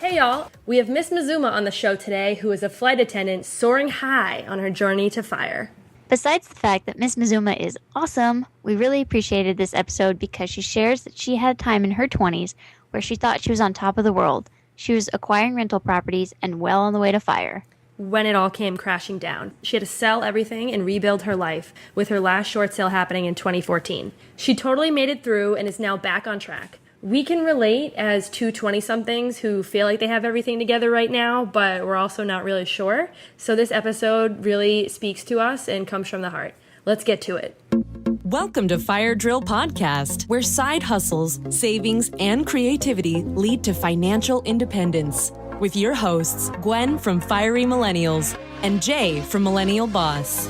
Hey y'all, we have Miss Mazuma on the show today, who is a flight attendant soaring high on her journey to fire. Besides the fact that Miss Mazuma is awesome, we really appreciated this episode because she shares that she had a time in her 20s where she thought she was on top of the world. She was acquiring rental properties and well on the way to fire. When it all came crashing down, she had to sell everything and rebuild her life, with her last short sale happening in 2014. She totally made it through and is now back on track. We can relate as two 20-somethings who feel like they have everything together right now, but we're also not really sure. So this episode really speaks to us and comes from the heart. Let's get to it. Welcome to Fire Drill Podcast, where side hustles, savings, and creativity lead to financial independence. With your hosts, Gwen from Fiery Millennials and Jay from Millennial Boss.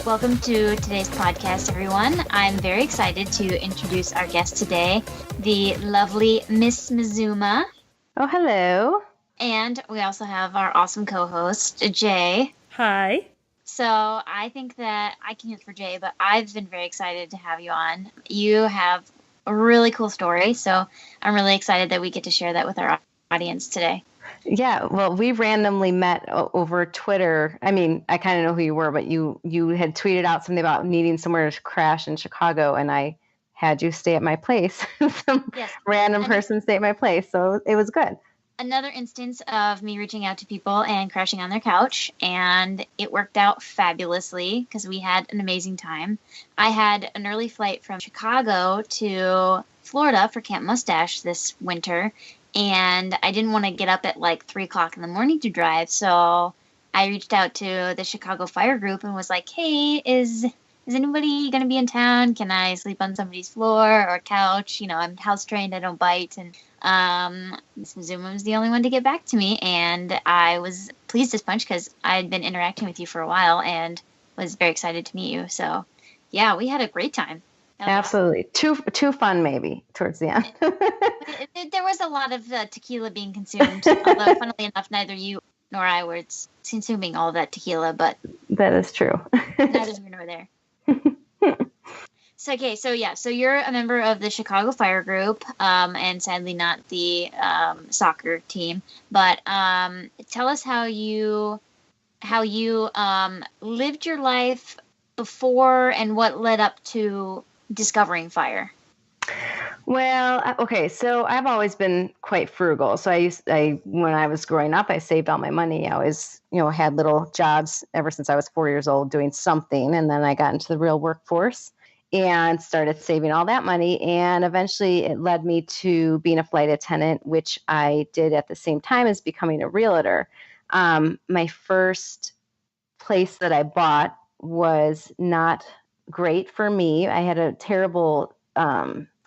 Welcome to today's podcast, everyone. I'm very excited to introduce our guest today, the lovely Miss Mazuma. Oh, hello. And we also have our awesome co-host, Jay. Hi. So I think that I can answer for Jay, but I've been very excited to have you on. You have a really cool story, so I'm really excited that we get to share that with our audience today. Yeah, well, we randomly met over Twitter. I mean, I kind of know who you were, but you had tweeted out something about needing somewhere to crash in Chicago, and I had you stay at my place. Random person stay at my place, so it was good. Another instance of me reaching out to people and crashing on their couch, and it worked out fabulously because we had an amazing time. I had an early flight from Chicago to Florida for Camp Mustache this winter, and I didn't want to get up at like 3 o'clock in the morning to drive, so I reached out to the Chicago Fire Group and was like, hey, is anybody going to be in town? Can I sleep on somebody's floor or couch? You know, I'm house trained, I don't bite. And Miss Mazuma was the only one to get back to me, and I was pleased as punch because I had been interacting with you for a while and was very excited to meet you. So, yeah, we had a great time. Absolutely. Too fun, maybe, towards the end. There was a lot of tequila being consumed, although, funnily enough, neither you nor I were consuming all of that tequila, but... That is true. Neither here nor there. So you're a member of the Chicago Fire Group, and sadly not the soccer team, but tell us how you lived your life before and what led up to discovering fire. Well, okay, so I've always been quite frugal. So when I was growing up, I saved all my money. I always, had little jobs ever since I was 4 years old doing something. And then I got into the real workforce and started saving all that money. And eventually it led me to being a flight attendant, which I did at the same time as becoming a realtor. My first place that I bought was not great for me. I had a terrible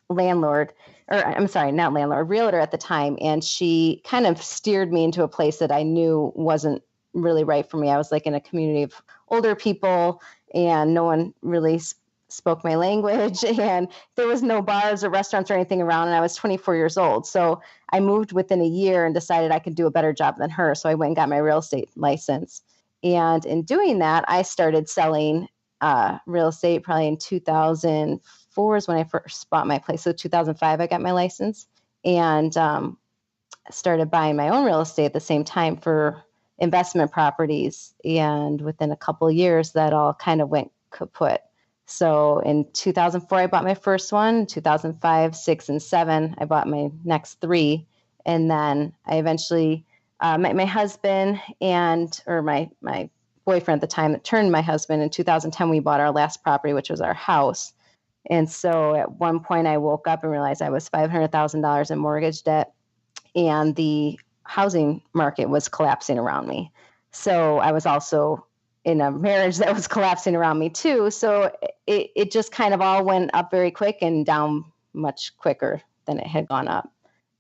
realtor at the time. And she kind of steered me into a place that I knew wasn't really right for me. I was like in a community of older people and no one really spoke my language, and there was no bars or restaurants or anything around. And I was 24 years old. So I moved within a year and decided I could do a better job than her. So I went and got my real estate license. And in doing that, I started selling real estate probably in 2004 is when I first bought my place. So 2005, I got my license and started buying my own real estate at the same time for investment properties. And within a couple of years, that all kind of went kaput. So in 2004, I bought my first one. 2005, 6, and 7, I bought my next 3. And then I eventually met my husband or my boyfriend at the time that turned my husband. In 2010, we bought our last property, which was our house. And so at one point I woke up and realized I was $500,000 in mortgage debt and the housing market was collapsing around me. So I was also in a marriage that was collapsing around me too. So it just kind of all went up very quick and down much quicker than it had gone up.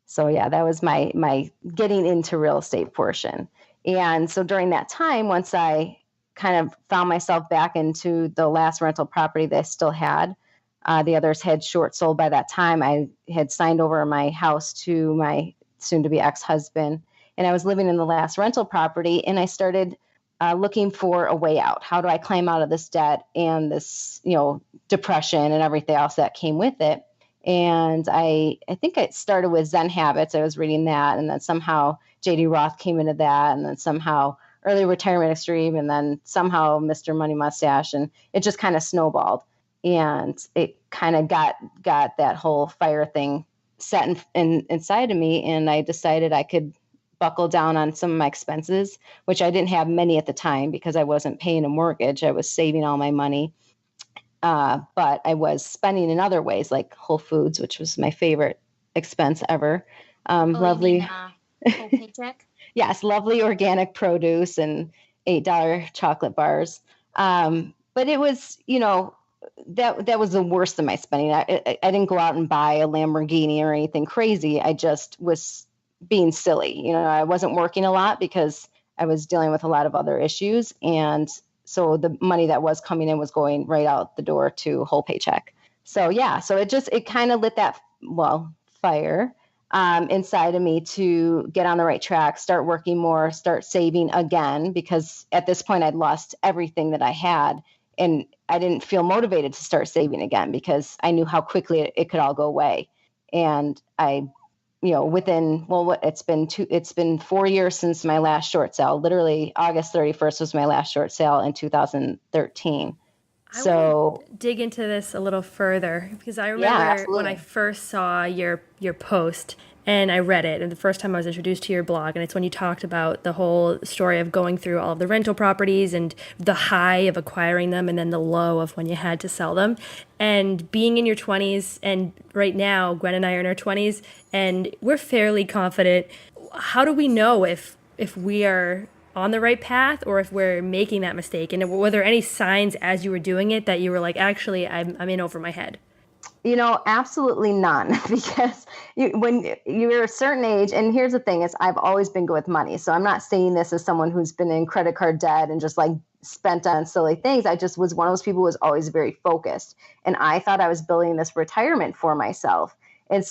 So yeah, that was my getting into real estate portion. And so during that time, once I kind of found myself back into the last rental property that I still had, the others had short sold by that time. I had signed over my house to my soon-to-be ex-husband, and I was living in the last rental property, and I started looking for a way out. How do I climb out of this debt and this, depression and everything else that came with it? And I think it started with Zen Habits. I was reading that, and then somehow J.D. Roth came into that, and then somehow Early Retirement Extreme, and then somehow Mr. Money Mustache, and it just kind of snowballed. And it kind of got that whole fire thing set inside of me, and I decided I could buckle down on some of my expenses, which I didn't have many at the time because I wasn't paying a mortgage. I was saving all my money. But I was spending in other ways, like Whole Foods, which was my favorite expense ever. Lovely. You mean, whole paycheck? Yes, lovely organic produce and $8 chocolate bars. But it was, that was the worst of my spending. I didn't go out and buy a Lamborghini or anything crazy. I just was being silly. I wasn't working a lot because I was dealing with a lot of other issues. And so the money that was coming in was going right out the door to whole paycheck. So yeah, so it kind of lit that, fire inside of me to get on the right track, start working more, start saving again, because at this point I'd lost everything that I had. And I didn't feel motivated to start saving again because I knew how quickly it could all go away. And I, it's been 4 years since my last short sale. Literally August 31st was my last short sale in 2013. I want to dig into this a little further because I remember when I first saw your post and I read it, and the first time I was introduced to your blog, and it's when you talked about the whole story of going through all of the rental properties and the high of acquiring them and then the low of when you had to sell them. And being in your 20s, and right now Gwen and I are in our 20s, and we're fairly confident. How do we know if we are on the right path or if we're making that mistake? And were there any signs as you were doing it that you were like, actually, I'm in over my head? Absolutely none, because when you're a certain age, and here's the thing is I've always been good with money. So I'm not saying this as someone who's been in credit card debt and just like spent on silly things. I just was one of those people who was always very focused. And I thought I was building this retirement for myself. And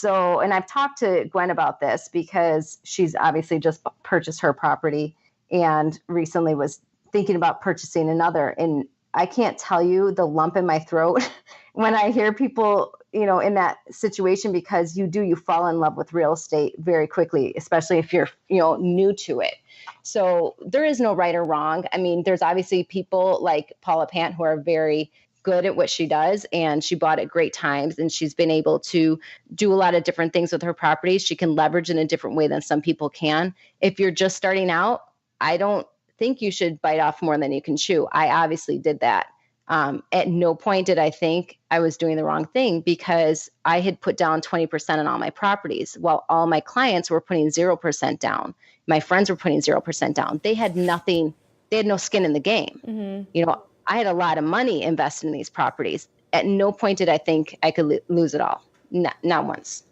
I've talked to Gwen about this because she's obviously just purchased her property and recently was thinking about purchasing another. And I can't tell you the lump in my throat when I hear people, in that situation, because you fall in love with real estate very quickly, especially if you're, new to it. So there is no right or wrong. I mean, there's obviously people like Paula Pant who are very good at what she does, and she bought at great times, and she's been able to do a lot of different things with her properties. She can leverage in a different way than some people can. If you're just starting out, I don't think you should bite off more than you can chew. I obviously did that. At no point did I think I was doing the wrong thing, because I had put down 20% on all my properties while all my clients were putting 0% down. My friends were putting 0% down. They had nothing. They had no skin in the game. Mm-hmm. I had a lot of money invested in these properties. At no point did I think I could lose it all. Not once.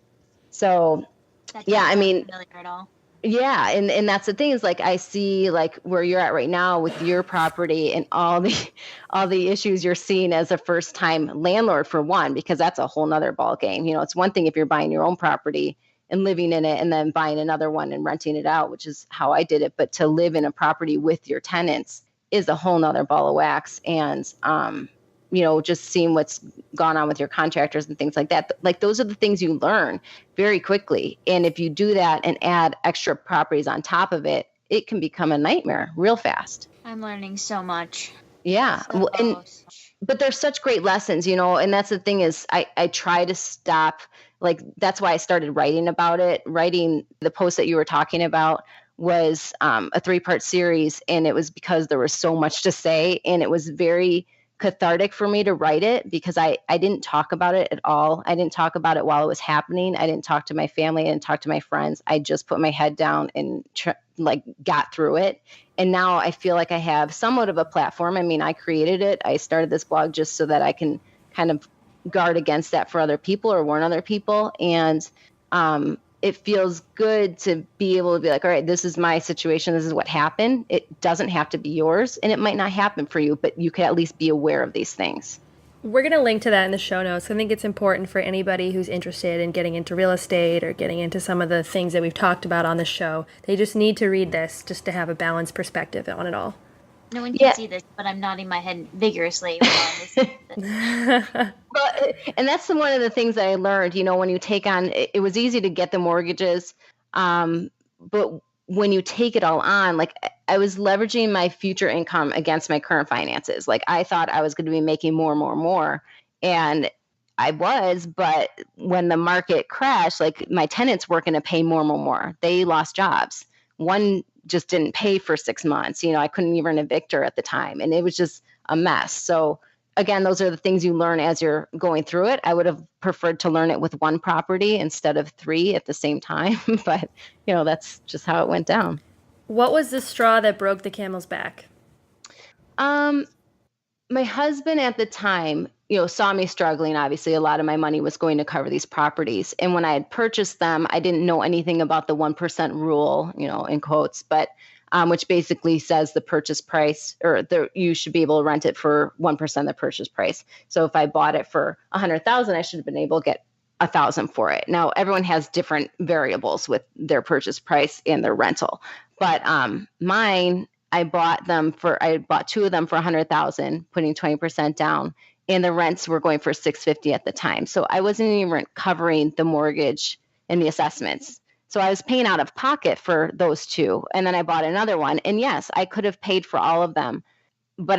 So, yeah, I mean, at all. Yeah. And that's the thing is, like, I see like where you're at right now with your property and all the issues you're seeing as a first time landlord, for one, because that's a whole nother ball game. It's one thing if you're buying your own property and living in it and then buying another one and renting it out, which is how I did it. But to live in a property with your tenants is a whole nother ball of wax. And, just seeing what's gone on with your contractors and things like that. Like, those are the things you learn very quickly. And if you do that and add extra properties on top of it, it can become a nightmare real fast. I'm learning so much. Yeah. But there's such great lessons, and that's the thing is I try to stop. Like, that's why I started writing about it. Writing the post that you were talking about was a 3-part series. And it was because there was so much to say, and it was very cathartic for me to write it, because I didn't talk about it at all. I didn't talk about it while it was happening. I didn't talk to my family. I didn't talk to my friends. I just put my head down and got through it. And now I feel like I have somewhat of a platform. I mean, I created it. I started this blog just so that I can kind of guard against that for other people or warn other people. And it feels good to be able to be like, all right, this is my situation. This is what happened. It doesn't have to be yours, and it might not happen for you, but you can at least be aware of these things. We're going to link to that in the show notes. I think it's important for anybody who's interested in getting into real estate or getting into some of the things that we've talked about on the show. They just need to read this just to have a balanced perspective on it all. No one can Yeah. see this, but I'm nodding my head vigorously while I'm listening to this. And that's one of the things that I learned, when you take on, it was easy to get the mortgages. But when you take it all on, like I was leveraging my future income against my current finances. Like I thought I was going to be making more and more and more. And I was, but when the market crashed, like my tenants were going to pay more and more and more. They lost jobs. One just didn't pay for 6 months. I couldn't even evict her at the time. And it was just a mess. So again, those are the things you learn as you're going through it. I would have preferred to learn it with one property instead of 3 at the same time. But, that's just how it went down. What was the straw that broke the camel's back? My husband at the time, saw me struggling. Obviously, a lot of my money was going to cover these properties. And when I had purchased them, I didn't know anything about the 1% rule, in quotes, but which basically says the purchase price you should be able to rent it for 1% of the purchase price. So if I bought it for $100,000, I should have been able to get $1,000 for it. Now, everyone has different variables with their purchase price and their rental, but mine, I bought 2 of them for $100,000, putting 20% down, and the rents were going for $650 at the time. So I wasn't even covering the mortgage and the assessments. So I was paying out of pocket for those 2. And then I bought another one. And yes, I could have paid for all of them, but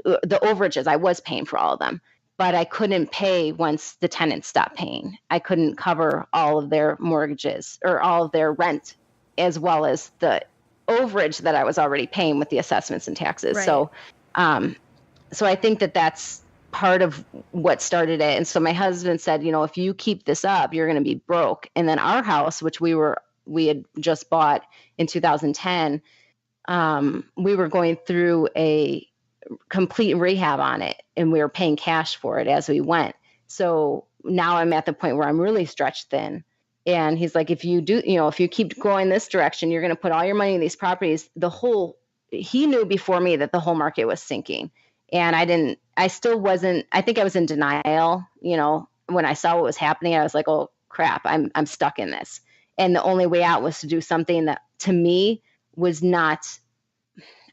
the overages, I was paying for all of them, but I couldn't pay once the tenants stopped paying. I couldn't cover all of their mortgages or all of their rent, as well as the overage that I was already paying with the assessments and taxes. Right. So I think that that's part of what started it. And so my husband said, if you keep this up, you're going to be broke. And then our house, which we had just bought in 2010, we were going through a complete rehab on it, and we were paying cash for it as we went. So now I'm at the point where I'm really stretched thin. And he's like, if you keep going this direction, you're going to put all your money in these properties. He knew before me that the whole market was sinking. And I think I was in denial. When I saw what was happening, I was like, oh crap, I'm stuck in this. And the only way out was to do something that to me was not,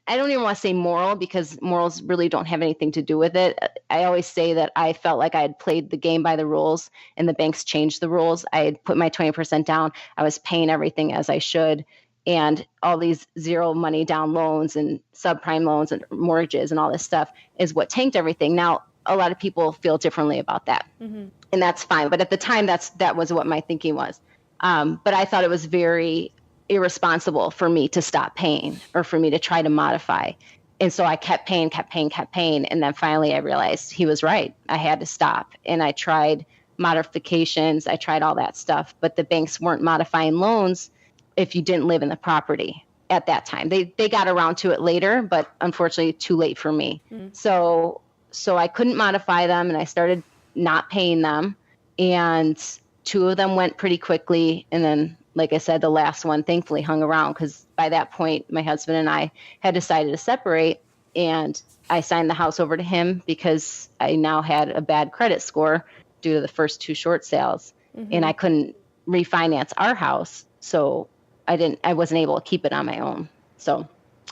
I don't even want to say moral, because morals really don't have anything to do with it. I always say that I felt like I had played the game by the rules, and the banks changed the rules. I had put my 20% down. I was paying everything as I should. And all these 0 money down loans and subprime loans and mortgages and all this stuff is what tanked everything. Now, a lot of people feel differently about that. Mm-hmm. And that's fine. But at the time, that was what my thinking was. But I thought it was very irresponsible for me to stop paying or for me to try to modify. And so I kept paying. And then finally I realized he was right. I had to stop. And I tried modifications. I tried all that stuff, but the banks weren't modifying loans if you didn't live in the property at that time. They got around to it later, but unfortunately too late for me. Mm-hmm. So I couldn't modify them, and I started not paying them. And 2 of them went pretty quickly. And then, like I said, the last one thankfully hung around, because by that point, my husband and I had decided to separate, and I signed the house over to him because I now had a bad credit score due to the first 2 short sales. Mm-hmm. And I couldn't refinance our house. So I wasn't able to keep it on my own. So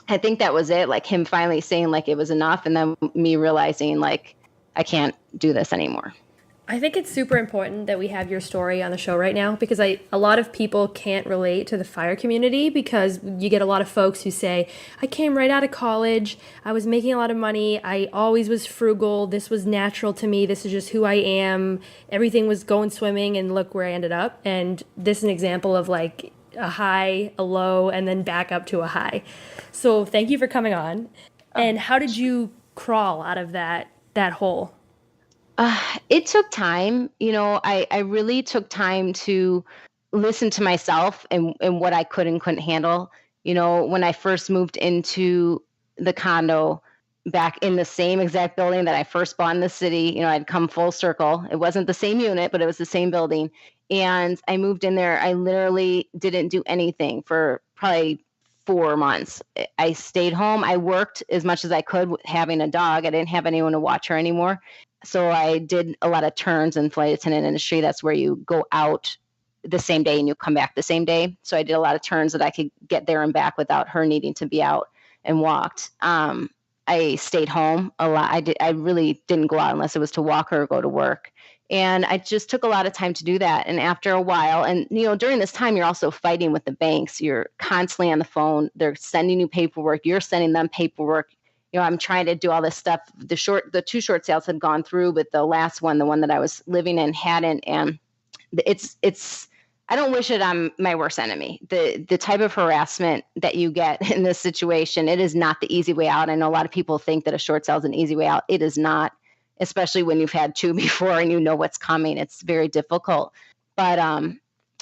I think that was it. Like him finally saying like it was enough, and then me realizing like I can't do this anymore. I think it's super important that we have your story on the show right now, because a lot of people can't relate to the fire community, because you get a lot of folks who say, I came right out of college, I was making a lot of money, I always was frugal, this was natural to me, this is just who I am, everything was going swimming, and look where I ended up. And this is an example of like a high, a low, and then back up to a high. So thank you for coming on. And how did you crawl out of that hole? It took time. I really took time to listen to myself and what I could and couldn't handle. When I first moved into the condo back in the same exact building that I first bought in the city, I'd come full circle. It wasn't the same unit, but it was the same building. And I moved in there. I literally didn't do anything for probably 4 months. I stayed home. I worked as much as I could with having a dog. I didn't have anyone to watch her anymore. So I did a lot of turns in flight attendant industry. That's where you go out the same day and you come back the same day. So I did a lot of turns that I could get there and back without her needing to be out and walked. I stayed home a lot. I really didn't go out unless it was to walk or go to work. And I just took a lot of time to do that. And after a while, and during this time, you're also fighting with the banks. You're constantly on the phone. They're sending you paperwork. You're sending them paperwork. I'm trying to do all this stuff. The 2 short sales had gone through, but the last one, the one that I was living in, hadn't. And it's I don't wish it on my worst enemy. The type of harassment that you get in this situation, it is not the easy way out. I know a lot of people think that a short sale is an easy way out. It is not, especially when you've had 2 before and you know what's coming. It's very difficult. But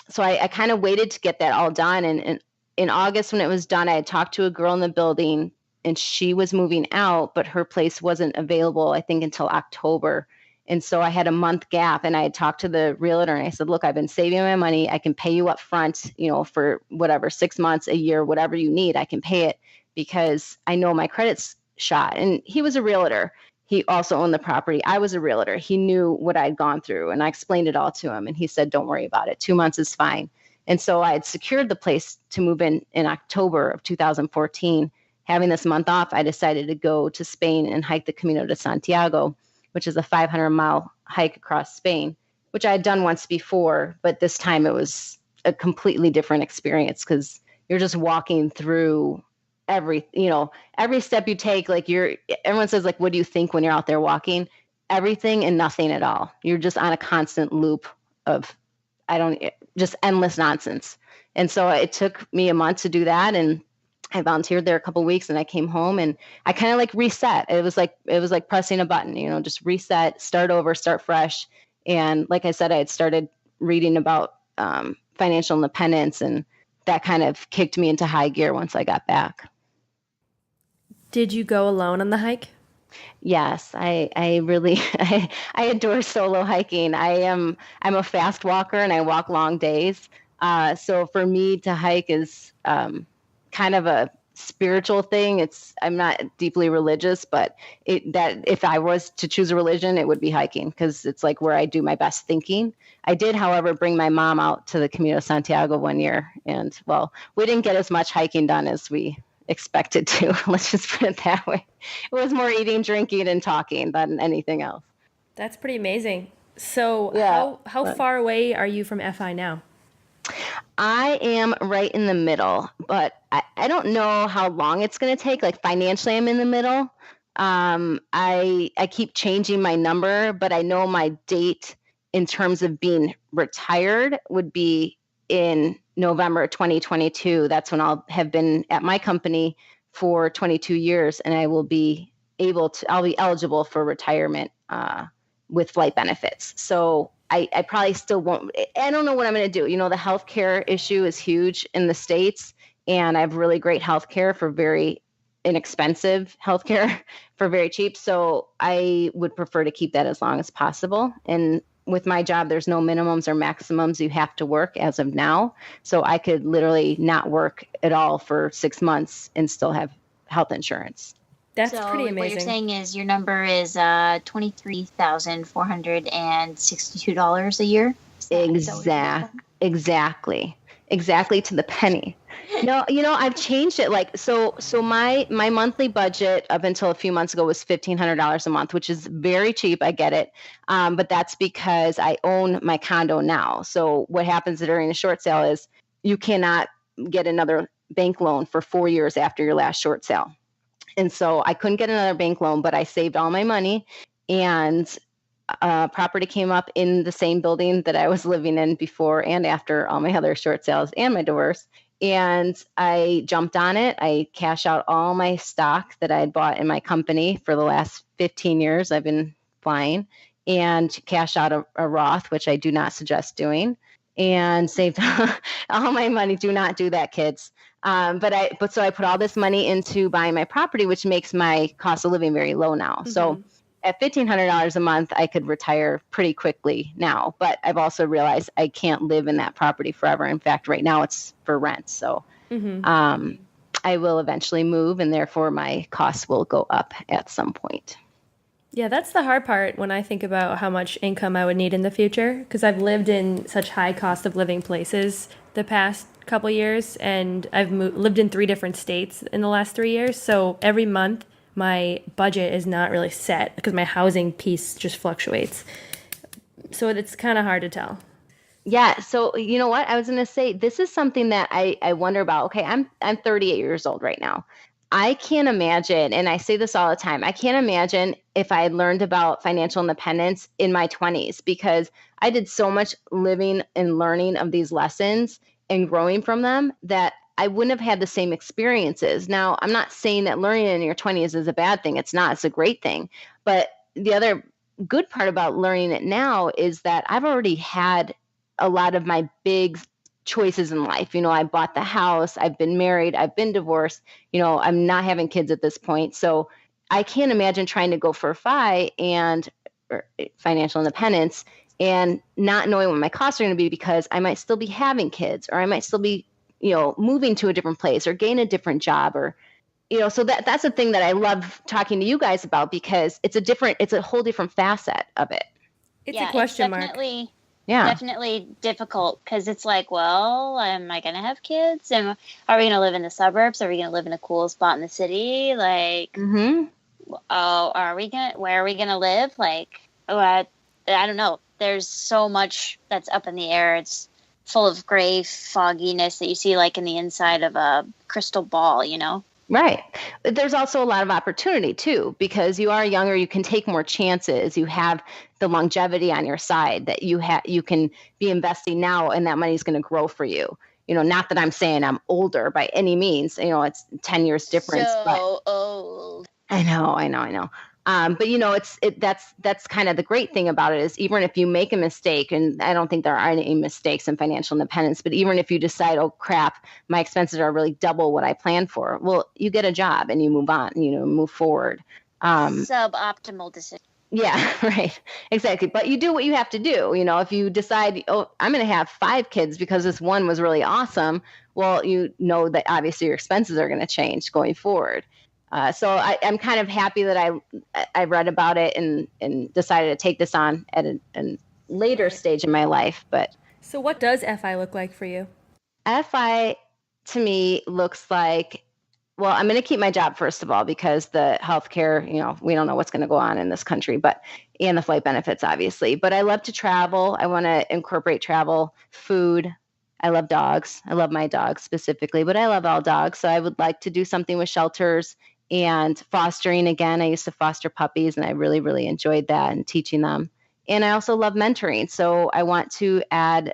so I kind of waited to get that all done. And in August, when it was done, I had talked to a girl in the building, and she was moving out, but her place wasn't available, I think, until October. And so I had a month gap, and I had talked to the realtor, and I said, look, I've been saving my money. I can pay you up front, for whatever, 6 months, a year, whatever you need, I can pay it because I know my credit's shot. And he was a realtor. He also owned the property. I was a realtor. He knew what I'd gone through, and I explained it all to him. And he said, don't worry about it. 2 months is fine. And so I had secured the place to move in October of 2014. Having this month off, I decided to go to Spain and hike the Camino de Santiago, which is a 500-mile hike across Spain, which I had done once before, but this time it was a completely different experience because you're just walking through every step you take. Like everyone says, like, what do you think when you're out there walking? Everything and nothing at all. You're just on a constant loop of just endless nonsense. And so it took me a month to do that, and I volunteered there a couple of weeks, and I came home and I kind of like reset. It was like pressing a button, just reset, start over, start fresh. And like I said, I had started reading about financial independence, and that kind of kicked me into high gear once I got back. Did you go alone on the hike? Yes, I really I adore solo hiking. I'm a fast walker, and I walk long days. So for me to hike is kind of a spiritual thing. I'm not deeply religious, but if I was to choose a religion, it would be hiking because it's like where I do my best thinking. I did, however, bring my mom out to the Camino de Santiago one year, and we didn't get as much hiking done as we expected to. Let's just put it that way. It was more eating, drinking, and talking than anything else. That's pretty amazing. So how far away are you from FI now? I am right in the middle, but I don't know how long it's going to take. Like financially, I'm in the middle. I keep changing my number, but I know my date in terms of being retired would be in November 2022. That's when I'll have been at my company for 22 years, and I will be I'll be eligible for retirement with flight benefits. So I probably still won't. I don't know what I'm going to do. The healthcare issue is huge in the States, and I have really great healthcare for very inexpensive healthcare for very cheap. So I would prefer to keep that as long as possible. And with my job, there's no minimums or maximums you have to work as of now. So I could literally not work at all for 6 months and still have health insurance. That's pretty amazing. What you're saying is your number is $23,462 a year? Exactly to the penny. No, I've changed it. Like, so my monthly budget up until a few months ago was $1,500 a month, which is very cheap. I get it. But that's because I own my condo now. So what happens during a short sale is you cannot get another bank loan for 4 years after your last short sale. And so I couldn't get another bank loan, but I saved all my money, and property came up in the same building that I was living in before and after all my other short sales and my divorce. And I jumped on it. I cashed out all my stock that I had bought in my company for the last 15 years. I've been flying, and cashed out a Roth, which I do not suggest doing, and saved all my money. Do not do that, kids. But so I put all this money into buying my property, which makes my cost of living very low now. Mm-hmm. So at $1,500 a month, I could retire pretty quickly now. But I've also realized I can't live in that property forever. In fact, right now it's for rent. So I will eventually move, and therefore my costs will go up at some point. Yeah, that's the hard part when I think about how much income I would need in the future, because I've lived in such high cost of living places the past couple years, and I've lived in 3 different states in the last 3 years. So every month my budget is not really set because my housing piece just fluctuates. So it's kind of hard to tell. Yeah. So you know what? I was going to say, this is something that I wonder about. Okay. I'm 38 years old right now. I can't imagine, and I say this all the time, I can't imagine if I had learned about financial independence in my 20s, because I did so much living and learning of these lessons and growing from them that I wouldn't have had the same experiences. Now, I'm not saying that learning in your 20s is a bad thing. It's not. It's a great thing. But the other good part about learning it now is that I've already had a lot of my big choices in life. You know, I bought the house, I've been married, I've been divorced, you know, I'm not having kids at this point. So I can't imagine trying to go for financial independence and not knowing what my costs are going to be, because I might still be having kids, or I might still be, you know, moving to a different place or gain a different job, or, you know, so that's the thing that I love talking to you guys about, because it's a whole different facet of it. It's a question mark. Definitely difficult, because it's like, well, am I going to have kids? And are we going to live in the suburbs? Are we going to live in a cool spot in the city? Like, where are we going to live? Like, I don't know. There's so much that's up in the air. It's full of gray fogginess that you see like in the inside of a crystal ball, you know? Right. There's also a lot of opportunity too, because you are younger, you can take more chances. You have the longevity on your side that you can be investing now, and that money is going to grow for you. You know, not that I'm saying I'm older by any means, you know, it's 10 years difference. So old. I know. But you know, that's kind of the great thing about it, is even if you make a mistake, and I don't think there are any mistakes in financial independence, but even if you decide, oh crap, my expenses are really double what I planned for, well, you get a job and you move on, you know, move forward. Suboptimal decision. Yeah, right. Exactly. But you do what you have to do. You know, if you decide, oh, I'm going to have 5 kids because this one was really awesome, well, you know that obviously your expenses are going to change going forward. So I'm kind of happy that I read about it and decided to take this on at a later stage in my life. But so what does FI look like for you? FI to me looks like, well, I'm going to keep my job first of all, because the healthcare, you know, we don't know what's going to go on in this country, and the flight benefits, obviously. But I love to travel. I want to incorporate travel, food. I love dogs. I love my dogs specifically, but I love all dogs. So I would like to do something with shelters and fostering again. I used to foster puppies, and I really, really enjoyed that, and teaching them. And I also love mentoring. So I want to add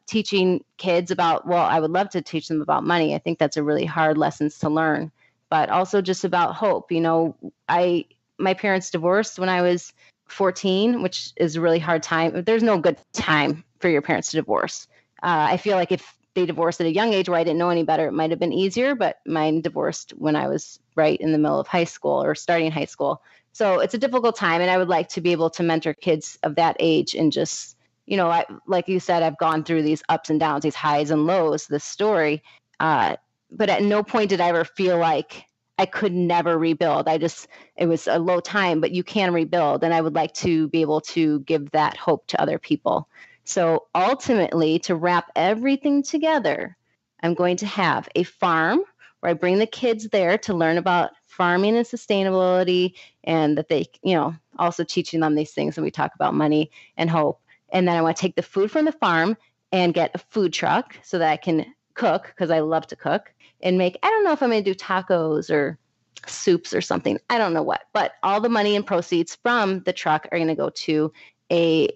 teaching kids about, well, I would love to teach them about money. I think that's a really hard lessons to learn, but also just about hope. You know, my parents divorced when I was 14, which is a really hard time. There's no good time for your parents to divorce. I feel like if they divorced at a young age where I didn't know any better, it might have been easier, but mine divorced when I was right in the middle of high school or starting high school. So it's a difficult time, and I would like to be able to mentor kids of that age and just, you know, like you said, I've gone through these ups and downs, these highs and lows, this story. But at no point did I ever feel like I could never rebuild. It was a low time, but you can rebuild. And I would like to be able to give that hope to other people. So ultimately, to wrap everything together, I'm going to have a farm where I bring the kids there to learn about farming and sustainability, and that they, you know, also teaching them these things. And we talk about money and hope. And then I want to take the food from the farm and get a food truck so that I can cook, because I love to cook, and make, I don't know if I'm going to do tacos or soups or something. I don't know what, but all the money and proceeds from the truck are going to go to a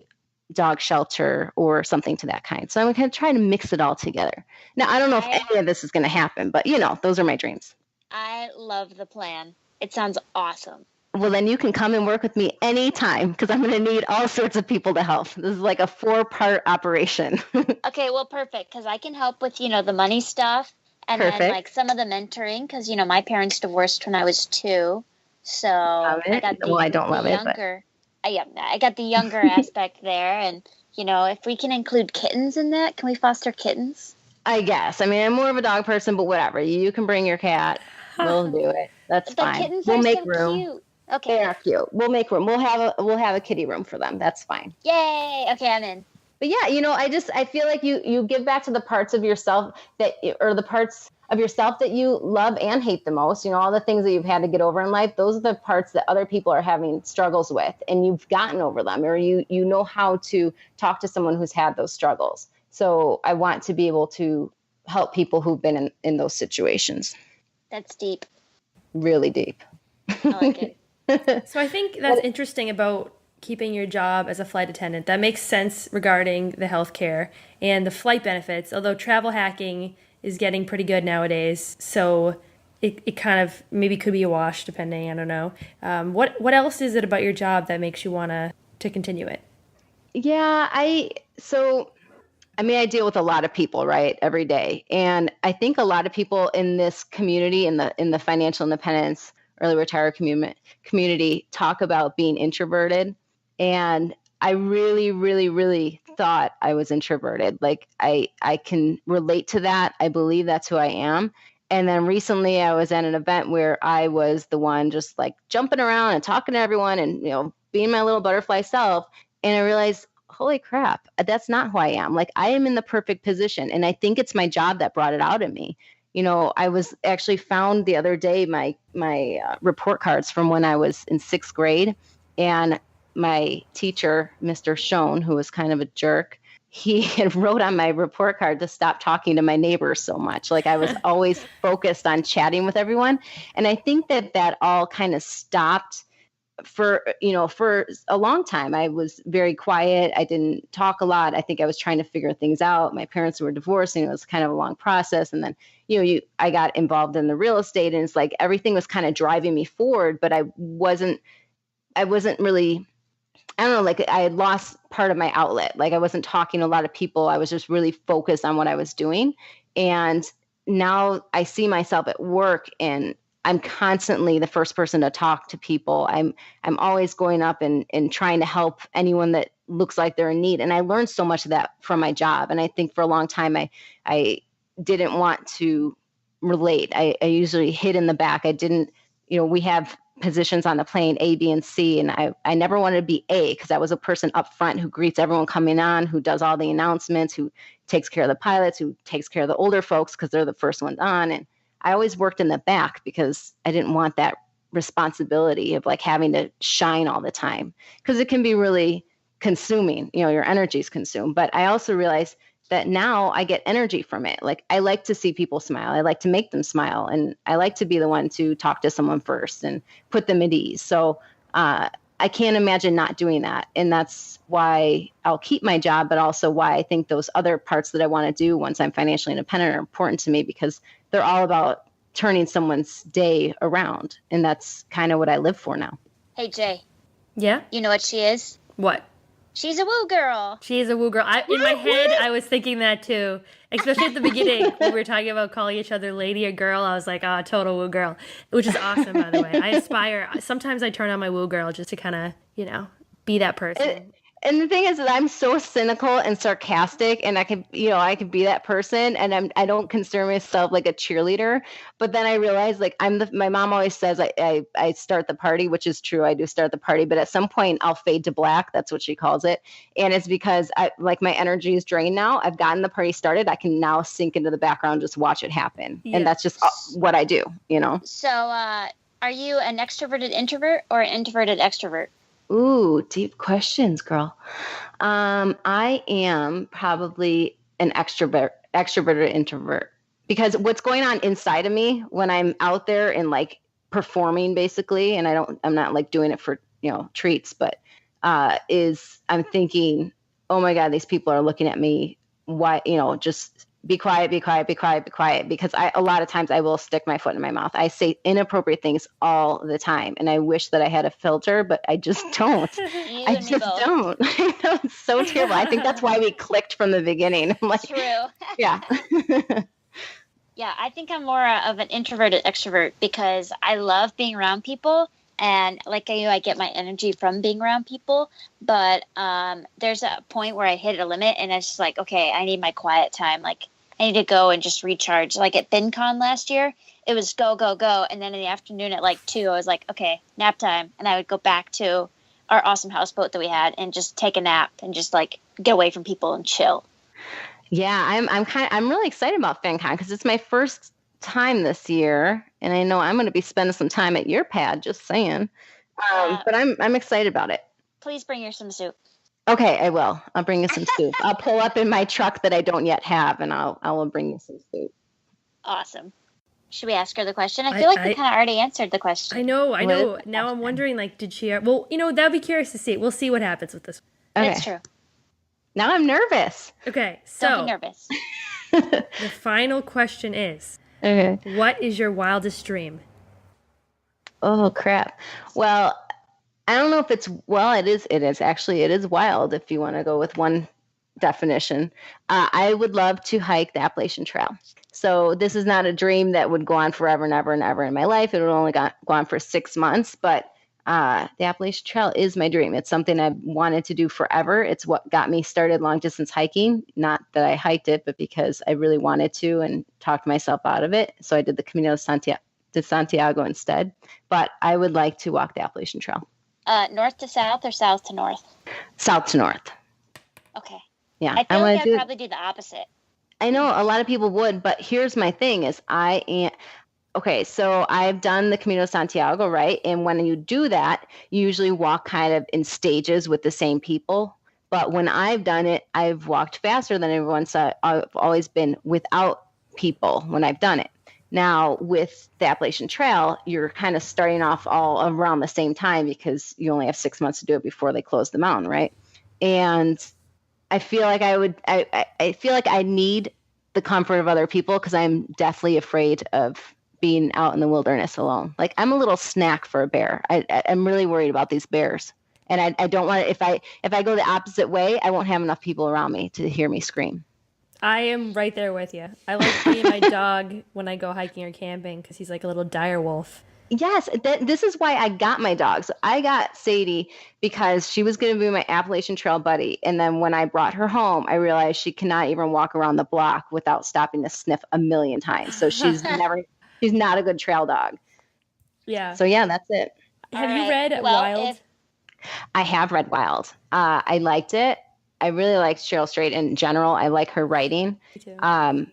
dog shelter or something to that kind. So I'm going to try to mix it all together. Now, I don't know if any of this is going to happen, but you know, those are my dreams. I love the plan. It sounds awesome. Well, then you can come and work with me anytime, because I'm going to need all sorts of people to help. This is like a 4-part operation. Okay, well, perfect, because I can help with, you know, the money stuff, and then like some of the mentoring, because, you know, my parents divorced when I was 2. So I got the, I don't love younger, I got the younger aspect there. And, you know, if we can include kittens in that, can we foster kittens? I guess. I mean, I'm more of a dog person, but whatever. You can bring your cat. We'll do it. That's fine. The kittens we'll are make so room. cute. Okay. They're cute. We'll make room. We'll have a kitty room for them. That's fine. Yay. Okay, I'm in. But yeah, you know, I feel like you give back to the parts of yourself or the parts of yourself that you love and hate the most, all the things that you've had to get over in life, those are the parts that other people are having struggles with, and you've gotten over them, or you know how to talk to someone who's had those struggles. So I want to be able to help people who've been in those situations. That's deep. Really deep. I like it. So I think that's interesting about keeping your job as a flight attendant. That makes sense regarding the healthcare and the flight benefits, although travel hacking is getting pretty good nowadays. So it kind of maybe could be a wash depending, I don't know. What else is it about your job that makes you want to continue it? Yeah, I deal with a lot of people, right, every day. And I think a lot of people in this community, in the financial independence, early retire community talk about being introverted. And I really, really, really thought I was introverted. Like I can relate to that. I believe that's who I am. And then recently I was at an event where I was the one just like jumping around and talking to everyone and, being my little butterfly self. And I realized, holy crap, that's not who I am. Like I am in the perfect position. And I think it's my job that brought it out in me. I was actually found the other day, my report cards from when I was in 6th grade, and my teacher, Mr. Schoen, who was kind of a jerk, he had wrote on my report card to stop talking to my neighbors so much. Like I was always focused on chatting with everyone. And I think that all kind of stopped for a long time. I was very quiet. I didn't talk a lot. I think I was trying to figure things out. My parents were divorcing. It was kind of a long process. And then, I got involved in the real estate, and it's like everything was kind of driving me forward, but I wasn't really, I don't know, like I had lost part of my outlet. Like I wasn't talking to a lot of people. I was just really focused on what I was doing. And now I see myself at work, and I'm constantly the first person to talk to people. I'm always going up and trying to help anyone that looks like they're in need. And I learned so much of that from my job. And I think for a long time, I didn't want to relate. I usually hid in the back. I didn't, we have positions on the plane, A, B, and C. And I never wanted to be A, because I was a person up front who greets everyone coming on, who does all the announcements, who takes care of the pilots, who takes care of the older folks because they're the first ones on. And I always worked in the back because I didn't want that responsibility of like having to shine all the time, because it can be really consuming, your energy is consumed. But I also realized that now I get energy from it. Like I like to see people smile. I like to make them smile. And I like to be the one to talk to someone first and put them at ease. So I can't imagine not doing that. And that's why I'll keep my job, but also why I think those other parts that I want to do once I'm financially independent are important to me, because they're all about turning someone's day around. And that's kind of what I live for now. Hey, Jay. Yeah? You know what she is? What? She's a woo girl. She is a woo girl. In my head, I was thinking that too. Especially at the beginning when we were talking about calling each other lady or girl. I was like, total woo girl. Which is awesome, by the way. I aspire. Sometimes I turn on my woo girl just to kind of, be that person. And the thing is that I'm so cynical and sarcastic, and I can be that person, and I don't consider myself like a cheerleader. But then I realize, like, my mom always says I start the party, which is true. I do start the party, but at some point I'll fade to black. That's what she calls it. And it's because my energy is drained now. I've gotten the party started. I can now sink into the background, just watch it happen. Yeah. And that's just what I do, So, are you an extroverted introvert or an introverted extrovert? Ooh, deep questions, girl. I am probably an extroverted introvert, because what's going on inside of me when I'm out there and like performing basically, and I'm not like doing it for, treats, but is I'm thinking, oh my God, these people are looking at me. Why, just be quiet, be quiet, be quiet, be quiet. Because a lot of times I will stick my foot in my mouth. I say inappropriate things all the time. And I wish that I had a filter, but I just don't. I just don't. It's so terrible. I think that's why we clicked from the beginning. I'm like, true. Yeah. Yeah, I think I'm more of an introverted extrovert, because I love being around people. And like I get my energy from being around people. But there's a point where I hit a limit, and it's just like, okay, I need my quiet time. Like, I need to go and just recharge. Like at FinCon last year, it was go, go, go. And then in the afternoon at like 2, I was like, okay, nap time. And I would go back to our awesome houseboat that we had and just take a nap and just like get away from people and chill. Yeah, I'm really excited about FinCon, because it's my first time this year, and I know I'm going to be spending some time at your pad, just saying. But I'm excited about it. Please bring your swimsuit. Okay, I will. I'll bring you some soup. I'll pull up in my truck that I don't yet have, and I will bring you some soup. Awesome. Should we ask her the question? I feel like we kind of already answered the question. I know. Now I'm wondering, like, did she? Well, that'd be curious to see. We'll see what happens with this. Okay. That's true. Now I'm nervous. Okay, so Don't be nervous. The final question is, okay, what is your wildest dream? Oh crap. Well, I don't know if it's it is wild if you want to go with one definition. I would love to hike the Appalachian Trail. So this is not a dream that would go on forever and ever and ever in my life. It would only go on for 6 months, but the Appalachian Trail is my dream. It's something I've wanted to do forever. It's what got me started long distance hiking. Not that I hiked it, but because I really wanted to and talked myself out of it. So I did the Camino de Santiago instead. But I would like to walk the Appalachian Trail. North to south or south to north? South to north. Okay. Yeah. I feel like I'd probably do the opposite. I know a lot of people would, but here's my thing is so I've done the Camino de Santiago, right? And when you do that, you usually walk kind of in stages with the same people. But when I've done it, I've walked faster than everyone. So I've always been without people when I've done it. Now, with the Appalachian Trail, you're kind of starting off all around the same time because you only have 6 months to do it before they close the mountain, right? And I feel like I feel like I need the comfort of other people because I'm deathly afraid of being out in the wilderness alone. Like, I'm a little snack for a bear. I'm really worried about these bears. And I don't want to, if I go the opposite way, I won't have enough people around me to hear me scream. I am right there with you. I like being my dog when I go hiking or camping because he's like a little dire wolf. Yes, this is why I got my dogs. I got Sadie because she was going to be my Appalachian Trail buddy. And then when I brought her home, I realized she cannot even walk around the block without stopping to sniff a million times. So she's not a good trail dog. Yeah. So yeah, that's it. Have you read Wild? I have read Wild. I liked it. I really liked Cheryl Strait in general. I like her writing. Me too.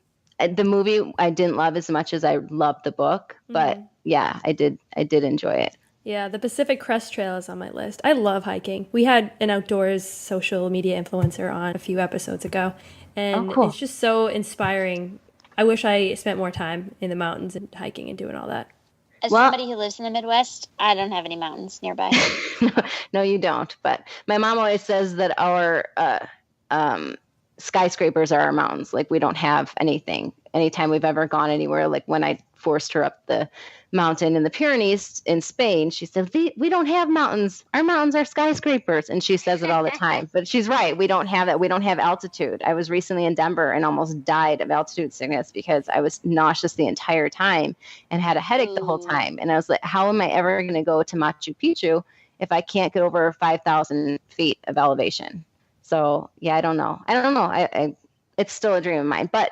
The movie I didn't love as much as I loved the book, but yeah, I did enjoy it. Yeah, the Pacific Crest Trail is on my list. I love hiking. We had an outdoors social media influencer on a few episodes ago, and cool. It's just so inspiring. I wish I spent more time in the mountains and hiking and doing all that. As somebody who lives in the Midwest, I don't have any mountains nearby. No, you don't. But my mom always says that our skyscrapers are our mountains. Like, we don't have anything. Anytime we've ever gone anywhere, like when I forced her up the mountain in the Pyrenees in Spain, she said, we don't have mountains. Our mountains are skyscrapers. And she says it all the time. But she's right. We don't have that. We don't have altitude. I was recently in Denver and almost died of altitude sickness because I was nauseous the entire time and had a headache the whole time. And I was like, how am I ever going to go to Machu Picchu if I can't get over 5,000 feet of elevation? So yeah, I don't know. I it's still a dream of mine. But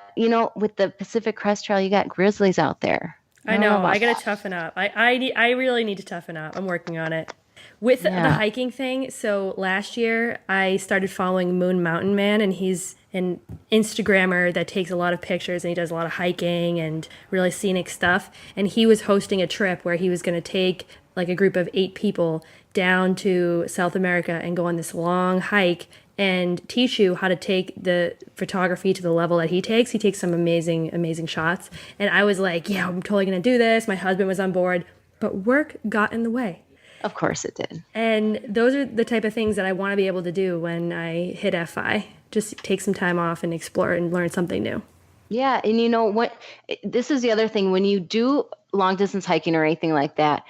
with the Pacific Crest Trail, you got grizzlies out there. I know. I got to toughen up. I really need to toughen up. I'm working on it. With the hiking thing, so last year I started following Moon Mountain Man, and he's an Instagrammer that takes a lot of pictures, and he does a lot of hiking and really scenic stuff. And he was hosting a trip where he was going to take like a group of 8 people down to South America and go on this long hike and teach you how to take the photography to the level that he takes. He takes some amazing, amazing shots. And I was like, yeah, I'm totally going to do this. My husband was on board, but work got in the way. Of course it did. And those are the type of things that I want to be able to do when I hit FI. Just take some time off and explore and learn something new. Yeah. And you know what? This is the other thing. When you do long distance hiking or anything like that,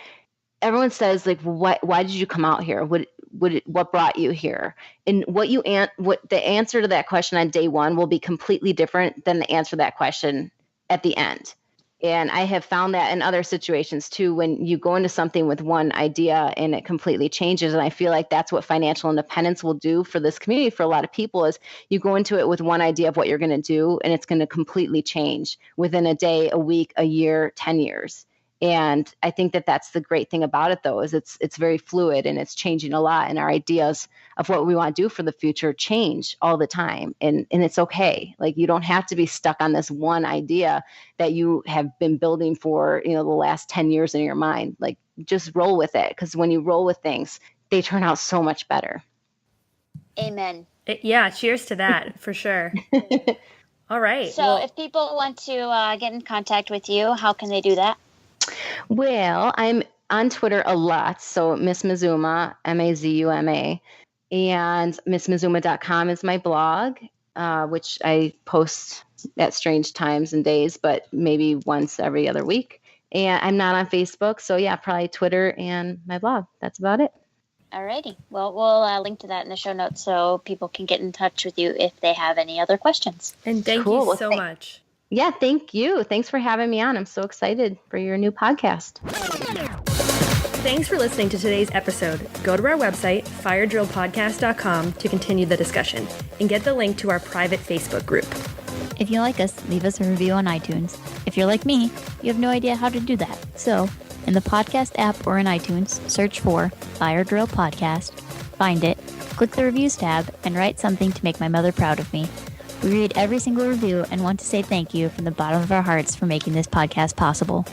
everyone says, like, why did you come out here? What brought you here? And what the answer to that question on day one will be completely different than the answer to that question at the end. And I have found that in other situations too, when you go into something with one idea and it completely changes. And I feel like that's what financial independence will do for this community. For a lot of people, is you go into it with one idea of what you're going to do, and it's going to completely change within a day, a week, a year, 10 years. And I think that that's the great thing about it, though, is it's very fluid and it's changing a lot. And our ideas of what we want to do for the future change all the time. And it's okay. Like, you don't have to be stuck on this one idea that you have been building for, the last 10 years in your mind. Like, just roll with it. Because when you roll with things, they turn out so much better. Amen. Yeah, cheers to that, for sure. All right. So if people want to get in contact with you, how can they do that? Well, I'm on Twitter a lot. So Miss Mazuma, Mazuma, and missmazuma.com is my blog, which I post at strange times and days, but maybe once every other week. And I'm not on Facebook. So yeah, probably Twitter and my blog. That's about it. Alrighty. Well, we'll link to that in the show notes so people can get in touch with you if they have any other questions. And thank you so much. Yeah, thank you. Thanks for having me on. I'm so excited for your new podcast. Thanks for listening to today's episode. Go to our website, firedrillpodcast.com, to continue the discussion and get the link to our private Facebook group. If you like us, leave us a review on iTunes. If you're like me, you have no idea how to do that. So, in the podcast app or in iTunes, search for Fire Drill Podcast, find it, click the reviews tab, and write something to make my mother proud of me. We read every single review and want to say thank you from the bottom of our hearts for making this podcast possible.